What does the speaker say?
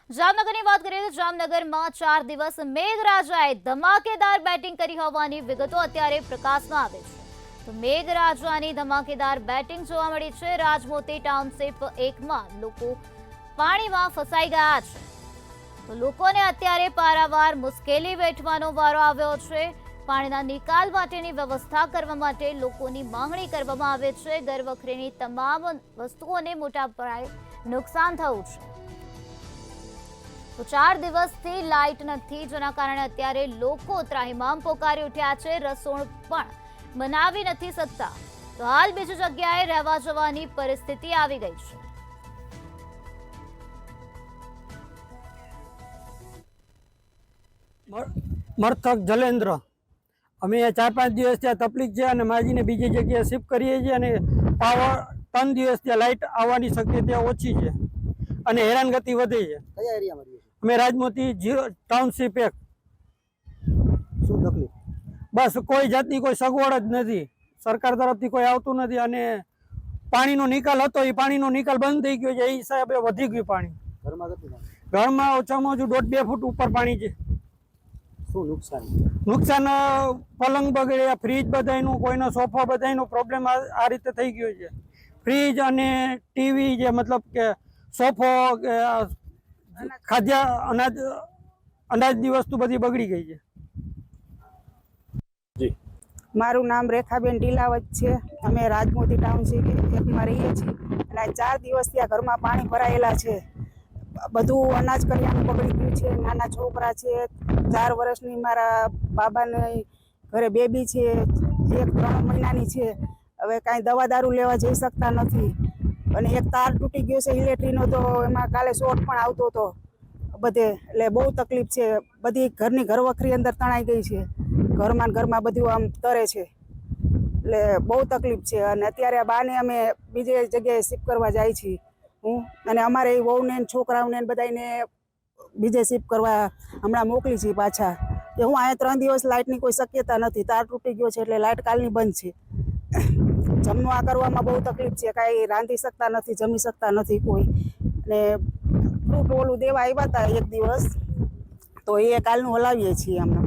જામનગરની વાત કરીએ તો જામનગરમાં 4 દિવસ મેઘરાજાએ ધમાકેદાર બેટિંગ કરી હોવાની વિગતો અત્યારે પ્રકાશમાં આવે છે। તો મેઘરાજાની ધમાકેદાર બેટિંગ જોવા મળી છે। રાજમોતી ટાઉનશીપ 1માં લોકો પાણીમાં ફસાઈ ગયા છે। તો લોકોને અત્યારે પારાવાર મુશ્કેલી વેઠવાનો વારો આવ્યો છે। પાણીના નિકાલ માટેની વ્યવસ્થા કરવા માટે લોકોની માંગણી કરવામાં આવે છે। ઘરવખરીની તમામ વસ્તુઓને મોટા પાયે નુકસાન થયું છે। તો 4 દિવસથી લાઇટ નથી, જેના કારણે અત્યારે લોકો ત્રાહિમામ પોકારી ઉઠ્યા છે। રસોણ પણ બનાવી નથી શકતા। તો હાલ બીજી જગ્યાએ રહેવા જવાની પરિસ્થિતિ આવી ગઈ છે। મરથક જલેન્દ્ર અમે 4-5 દિવસ ત્યાં તકલીફ છે અને માજીને બીજી જગ્યાએ શિફ્ટ કરીએ છીએ અને પાવર 3 દિવસ ત્યાં લાઇટ આવવાની શક્યતા ઓછી છે અને હેરાનગતિ વધે છે। કયા એરિયામાં રહીએ છીએ? અમે રાજમોતી ટાઉનશીપ 1। શું તકલીફ? બસ કોઈ જાતની કોઈ સગવડ જ નથી, સરકાર તરફથી કોઈ આવતું નથી અને પાણીનો નિકાલ હતો એ પાણીનો નિકાલ બંધ થઈ ગયો છે। એ હિસાબે વધી ગયું પાણી। ઘરમાં કેટલું પાણી? ઘરમાં ઓછામાં ઓછું 1.5-2 ફૂટ ઉપર પાણી છે। શું નુકસાન? નુકસાન પલંગ બગડ્યા, ફ્રીજ બધાયનું, કોઈનો સોફા બધાયનો પ્રોબ્લેમ આ રીતે થઈ ગયો છે। ફ્રીજ અને ટીવી જે મતલબ કે સોફો ખાદ્ય અનાજની વસ્તુ બધી બગડી ગઈ છે। મારું નામ રેખાબેન ટીલાવત છે। અમે રાજમોતી ટાઉનશીપ 1માં રહીએ છીએ અને 4 દિવસથી આ ઘરમાં પાણી ભરાયેલા છે। બધું અનાજ કરિયાણું બગડી ગયું છે। નાના છોકરા છે, 4 વર્ષની મારા બાબાને ઘરે બેબી છે, 1-3 મહિનાની છે। હવે કાંઈ દવા દારૂ લેવા જઈ શકતા નથી અને એક તાર તૂટી ગયો છે ઇલેક્ટ્રિકનો, તો એમાં કાલે શોર્ટ પણ આવતો હતો બધે। એટલે બહુ તકલીફ છે। બધી ઘરની ઘરવખરી અંદર તણાઈ ગઈ છે। ઘરમાં બધું આમ તરે છે, એટલે બહુ તકલીફ છે અને અત્યારે આ બાને અમે બીજી જગ્યાએ શિફ્ટ કરવા જાય છીએ હું અને અમારે વહુને ને છોકરાઓને બધાને બીજે શિફ્ટ કરવા હમણાં મોકલી છીએ પાછા। કે હું અહીંયા 3 દિવસ લાઇટની કોઈ શક્યતા નથી, તાર તૂટી ગયો છે એટલે લાઇટ કાલની બંધ છે। જમવા કરવામાં બહુ તકલીફ છે, કાંઈ રાંધી શકતા નથી, જમી શકતા નથી કોઈ। અને ફ્રૂટ ઓલું દેવા આવ્યા હતા એક દિવસ, તો એ કાલનું હલાવીએ છીએ હમણાં।